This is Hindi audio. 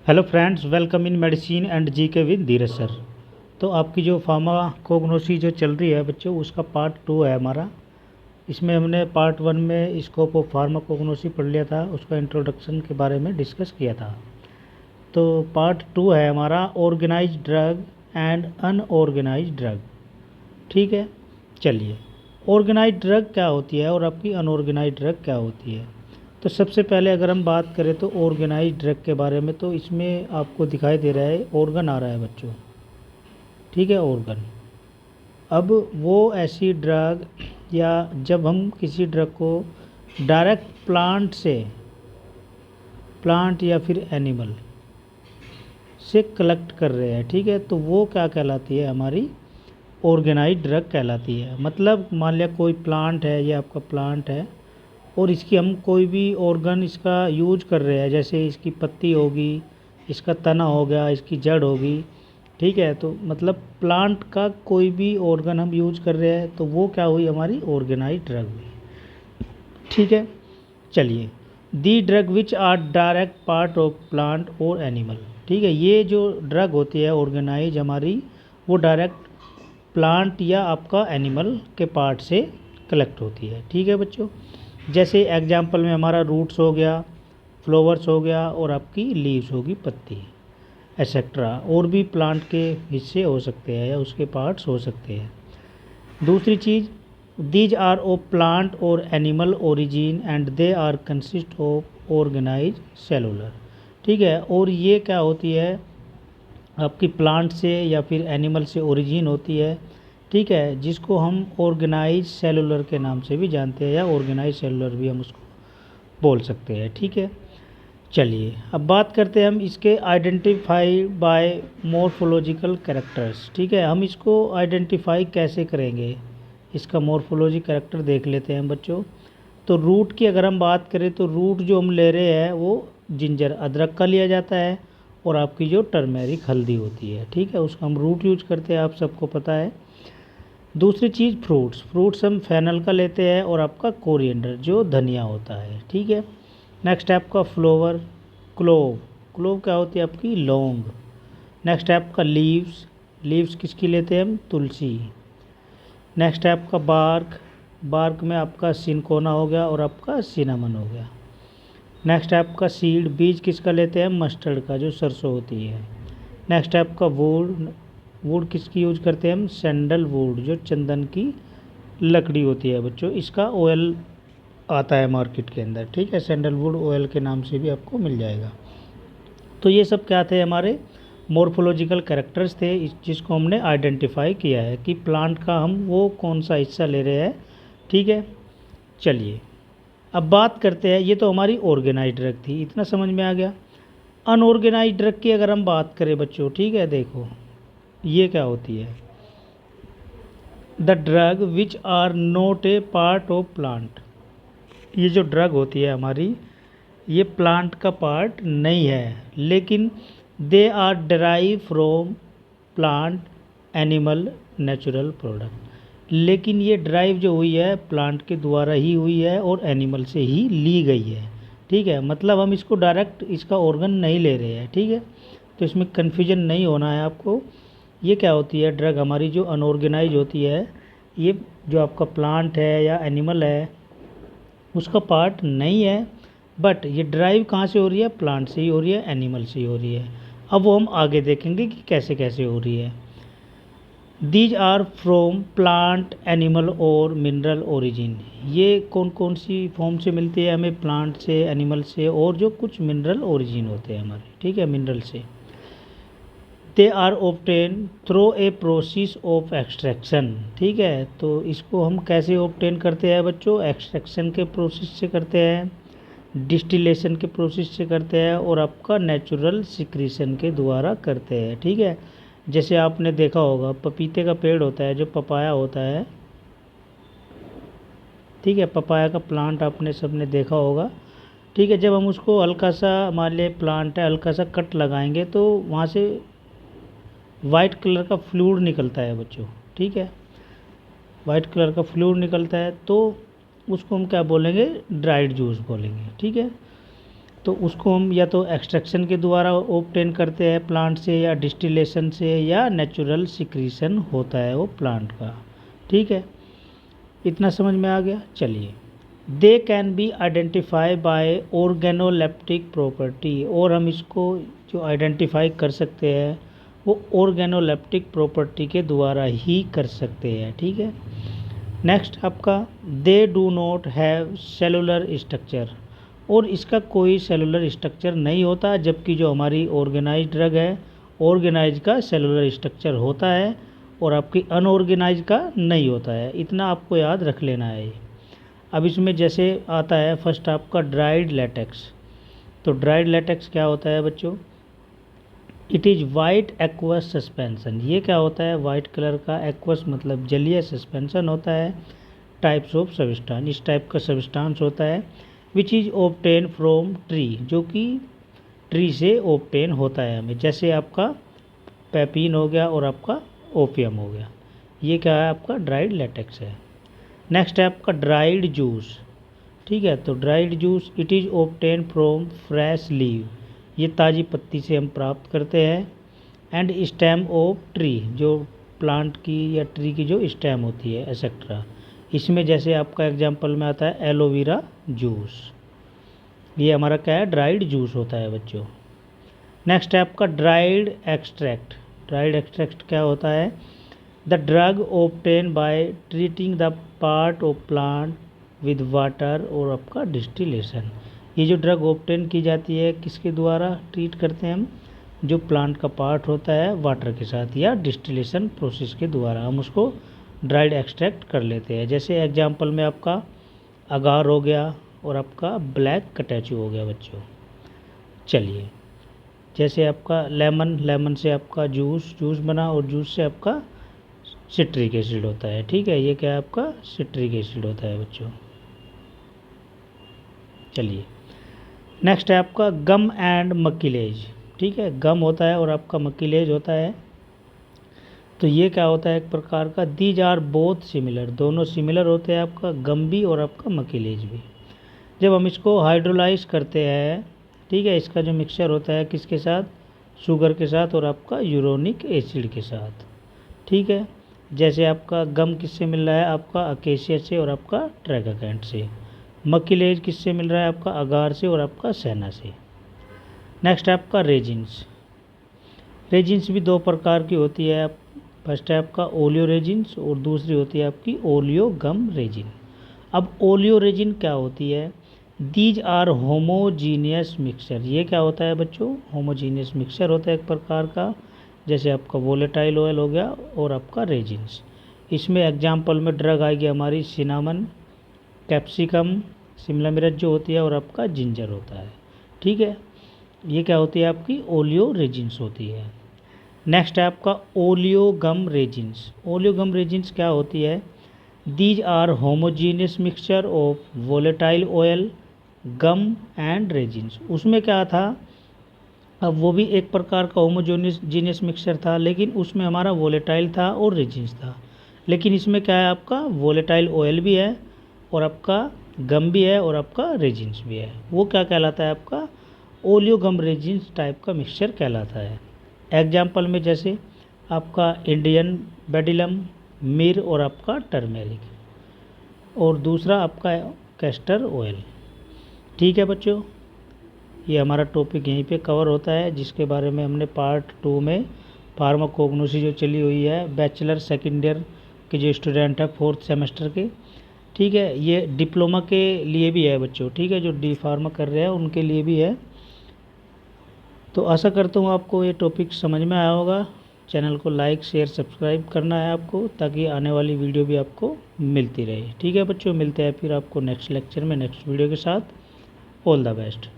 Hello friends, welcome in medicine and GK with Dheeraj sir. तो आपकी जो फार्माकोग्नोसी जो चल रही है बच्चों, उसका पार्ट 2 है हमारा। इसमें हमने पार्ट 1 में स्कोप ऑफ फार्माकोग्नोसी पढ़ लिया था, उसका इंट्रोडक्शन के बारे में डिस्कस किया था। तो पार्ट 2 है हमारा organised drug and unorganised drug. ठीक है, चलिए ऑर्गेनाइज्ड ड्रग क्या होती है और आपकी अनऑर्गेनाइज्ड ड्रग क्या होती है। तो सबसे पहले अगर हम बात करें तो ऑर्गेनाइज्ड ड्रग के बारे में, तो इसमें आपको दिखाई दे रहा है ऑर्गन आ रहा है बच्चों। ठीक है, ऑर्गन। अब वो ऐसी ड्रग, या जब हम किसी ड्रग को डायरेक्ट प्लांट या फिर एनिमल से कलेक्ट कर रहे हैं, ठीक है, तो वो क्या कहलाती है, हमारी ऑर्गेनाइज्ड ड्रग कहलाती है। मतलब मान लिया कोई प्लांट है, ये आपका प्लांट है और इसकी हम कोई भी ऑर्गन इसका यूज कर रहे हैं, जैसे इसकी पत्ती होगी, इसका तना हो गया, इसकी जड़ होगी। ठीक है, तो मतलब प्लांट का कोई भी ऑर्गन हम यूज कर रहे हैं, तो वो क्या हुई, हमारी ऑर्गेनाइज्ड ड्रग हुई। ठीक है, चलिए the drug which are direct part of plant और एनिमल। ठीक है, ये जो ड्रग होती है ऑर्गेनाइज हमारी, वो डायरेक्ट प्लांट या आपका एनिमल के पार्ट से कलेक्ट होती है। ठीक है बच्चों, जैसे एग्जाम्पल में हमारा रूट्स हो गया, फ्लावर्स हो गया और आपकी लीव्स होगी, पत्ती एक्सेट्रा, और भी प्लांट के हिस्से हो सकते हैं या उसके पार्ट्स हो सकते हैं। दूसरी चीज़, दीज आर ऑफ प्लांट और animal origin and they are consist of organise cellular. ठीक है, और ये क्या होती है, आपकी प्लांट से या फिर एनिमल से ओरिजिन होती है। ठीक है, जिसको हम ऑर्गेनाइज सेलुलर के नाम से भी जानते हैं, या ऑर्गेनाइज सेलुलर भी हम उसको बोल सकते हैं। ठीक है, चलिए अब बात करते हैं हम इसके आइडेंटिफाई बाय मॉर्फोलॉजिकल कैरेक्टर्स। ठीक है, हम इसको आइडेंटिफाई कैसे करेंगे, इसका मॉर्फोलॉजी कैरेक्टर देख लेते हैं बच्चों। तो रूट की अगर हम बात करें, तो रूट जो हम ले रहे हैं वो जिंजर अदरक का लिया जाता है, और आपकी जो टर्मेरिक हल्दी होती है, ठीक है, उसका हम रूट यूज करते हैं, आप सबको पता है। दूसरी चीज़, फ्रूट्स हम फेनल का लेते हैं, और आपका कोरिएंडर जो धनिया होता है। ठीक है, नेक्स्ट है आपका फ्लावर, क्लोव क्या होती है, आपकी लौंग। नेक्स्ट है आपका लीव्स किसकी लेते हैं हम, तुलसी। नेक्स्ट है आपका बार्क में आपका सिनकोना हो गया और आपका सिनामन हो गया। नेक्स्ट है आपका सीड, बीज किसका लेते हैं, मस्टर्ड का, जो सरसों होती है। नेक्स्ट है आपका वुड किसकी यूज करते हैं हम, सैंडलवुड, जो चंदन की लकड़ी होती है बच्चों, इसका ऑयल आता है मार्केट के अंदर। ठीक है, सैंडलवुड ऑयल के नाम से भी आपको मिल जाएगा। तो ये सब क्या थे, हमारे मॉर्फोलॉजिकल कैरेक्टर्स थे, जिसको हमने आइडेंटिफाई किया है कि प्लांट का हम वो कौन सा हिस्सा ले रहे हैं। ठीक है, चलिए अब बात करते हैं, ये तो हमारी ऑर्गेनाइज्ड ड्रग थी, इतना समझ में आ गया। अनऑर्गेनाइज्ड ड्रग की अगर हम बात करें बच्चों, ठीक है, देखो ये क्या होती है, the drug which are not a part of plant. ये जो ड्रग होती है हमारी, ये प्लांट का पार्ट नहीं है, लेकिन they are derive from plant animal natural product. लेकिन ये ड्राइव जो हुई है प्लांट के द्वारा ही हुई है और एनिमल से ही ली गई है। ठीक है, मतलब हम इसको डायरेक्ट इसका ऑर्गन नहीं ले रहे हैं। ठीक है, तो इसमें कन्फ्यूजन नहीं होना है आपको। ये क्या होती है, ड्रग हमारी जो अनऑर्गेनाइज होती है, ये जो आपका प्लांट है या एनिमल है उसका पार्ट नहीं है, बट ये ड्राइव कहाँ से हो रही है, प्लांट से ही हो रही है, एनिमल से ही हो रही है। अब वो हम आगे देखेंगे कि कैसे कैसे हो रही है। These are from plant animal और मिनरल ओरिजिन। ये कौन कौन सी फॉर्म से मिलती है हमें, प्लांट से, एनिमल से, और जो कुछ मिनरल ओरिजिन होते हैं हमारे, ठीक है, मिनरल से। They are obtain through a process of extraction. ठीक है, तो इसको हम कैसे ऑब्टेन करते हैं बच्चों, एक्सट्रैक्शन के प्रोसेस से करते हैं, डिस्टिलेशन के प्रोसेस से करते हैं, और आपका नेचुरल सिक्रीशन के द्वारा करते हैं। ठीक है, जैसे आपने देखा होगा पपीते का पेड़ होता है, जो पपाया होता है, ठीक है, पपाया का प्लांट आपने सबने देखा होगा। ठीक है, जब हम उसको हल्का सा, मान लिया प्लांट है, हल्का सा कट लगाएंगे तो वहाँ से वाइट कलर का फ्लूइड निकलता है बच्चों। ठीक है, वाइट कलर का फ्लूइड निकलता है, तो उसको हम क्या बोलेंगे, ड्राइड जूस बोलेंगे। ठीक है, तो उसको हम या तो एक्सट्रैक्शन के द्वारा ऑब्टेन करते हैं प्लांट से, या डिस्टिलेशन से, या नेचुरल सिक्रीशन होता है वो प्लांट का। ठीक है, इतना समझ में आ गया। चलिए, they can be identify bye organoleptic property, और हम इसको जो आइडेंटिफाई कर सकते हैं वो ऑर्गेनोलेप्टिक प्रॉपर्टी के द्वारा ही कर सकते हैं। ठीक है, नेक्स्ट आपका they do not have cellular structure, और इसका कोई सेलुलर स्ट्रक्चर नहीं होता, जबकि जो हमारी ऑर्गेनाइज्ड ड्रग है ऑर्गेनाइज का सेलुलर स्ट्रक्चर होता है और आपकी अनऑर्गेनाइज का नहीं होता है। इतना आपको याद रख लेना है। अब इसमें जैसे आता है फर्स्ट आपका ड्राइड लेटेक्स। तो ड्राइड लेटेक्स क्या होता है बच्चों? It is white aqueous suspension. ये क्या होता है? वाइट कलर का, एक्वस मतलब जलीय, सस्पेंशन होता है। टाइप्स ऑफ सब्सटेंस, इस टाइप का सब्सटेंस होता है। Which is obtain from tree, जो कि ट्री से ऑब्टेन होता है हमें, जैसे आपका पेपीन हो गया और आपका ओपियम हो गया। ये क्या है? आपका ड्राइड लेटेक्स है। नेक्स्ट है आपका ड्राइड जूस। ठीक है, तो dried juice it is obtain from fresh leave, ये ताज़ी पत्ती से हम प्राप्त करते हैं। एंड स्टेम ऑफ ट्री, जो प्लांट की या ट्री की जो स्टेम होती है एक्सेट्रा। इसमें जैसे आपका एग्जांपल में आता है एलोवेरा जूस, ये हमारा क्या है? ड्राइड जूस होता है बच्चों। नेक्स्ट है आपका ड्राइड एक्सट्रैक्ट। ड्राइड एक्सट्रैक्ट क्या होता है? The drug obtain by treating the part of plant with water, और आपका डिस्टिलेशन। ये जो ड्रग ऑब्टेन की जाती है किसके द्वारा ट्रीट करते हैं हम? जो प्लांट का पार्ट होता है वाटर के साथ, या डिस्टिलेशन प्रोसेस के द्वारा हम उसको ड्राइड एक्सट्रैक्ट कर लेते हैं। जैसे एग्जांपल में आपका अगार हो गया और आपका ब्लैक कटैचू हो गया बच्चों। चलिए, जैसे आपका लेमन, लेमन से आपका जूस बना, और जूस से आपका सिट्रिक एसिड होता है। ठीक है, ये क्या है? आपका सिट्रिक एसिड होता है बच्चों। चलिए, नेक्स्ट है आपका गम एंड मक्कीलेज। ठीक है, गम होता है और आपका मक्कीलेज होता है। तो ये क्या होता है? एक प्रकार का दीज आर बोथ सिमिलर, दोनों सिमिलर होते हैं, आपका गम भी और आपका मक्कीलेज भी। जब हम इसको हाइड्रोलाइज करते हैं, ठीक है, इसका जो मिक्सचर होता है किसके साथ? शुगर के साथ और आपका यूरोनिक एसिड के साथ। ठीक है, जैसे आपका गम किससे मिल रहा है? आपका अकेशिया से और आपका ट्रैगाकैंथ से। मक्कीलेज किससे मिल रहा है? आपका अगार से और आपका सेना से। नेक्स्ट है आपका रेजिन्स। रेजिन्स भी दो प्रकार की होती है। फर्स्ट है आपका ओलियो रेजिन्स और दूसरी होती है आपकी ओलियो गम रेजिन। अब ओलियो रेजिन क्या होती है? These are homogeneous mixture. ये क्या होता है बच्चों? होमोजीनियस मिक्सचर होता है एक प्रकार का, जैसे आपका वोलेटाइल ऑयल हो गया और आपका रेजिन्स। इसमें एग्जांपल में ड्रग आएगी हमारी सिनामन, कैप्सिकम, शिमला मिर्च जो होती है, और आपका जिंजर होता है। ठीक है, ये क्या होती है? आपकी ओलियो रेजिन्स होती है। नेक्स्ट है आपका oleo gum resins. Oleo gum resins क्या होती है? These are homogeneous mixture of volatile oil, gum and resins. उसमें क्या था? अब वो भी एक प्रकार का होमोजीनियस मिक्सचर था, लेकिन उसमें हमारा वोलेटाइल था और रेजिन्स था। लेकिन इसमें क्या है? आपका वोलेटाइल ऑयल भी है और आपका गम भी है और आपका रेजिन्स भी है। वो क्या कहलाता है? आपका ओलियो गम रेजिन्स टाइप का मिक्सचर कहलाता है। एग्जाम्पल में जैसे आपका इंडियन बेडिलम, मिर और आपका टर्मेरिक, और दूसरा आपका कैस्टर ऑयल। ठीक है बच्चों, ये हमारा टॉपिक यहीं पे कवर होता है, जिसके बारे में हमने पार्ट 2 में फार्माकोग्नोसी जो चली हुई है बैचलर सेकेंड ईयर के जो स्टूडेंट है 4th सेमेस्टर के। ठीक है, ये डिप्लोमा के लिए भी है बच्चों। ठीक है, जो डी फार्मा कर रहे हैं उनके लिए भी है। तो आशा करता हूँ आपको ये टॉपिक समझ में आया होगा। चैनल को लाइक, शेयर, सब्सक्राइब करना है आपको, ताकि आने वाली वीडियो भी आपको मिलती रहे। ठीक है बच्चों, मिलते हैं फिर आपको नेक्स्ट लेक्चर में नेक्स्ट वीडियो के साथ। All the best.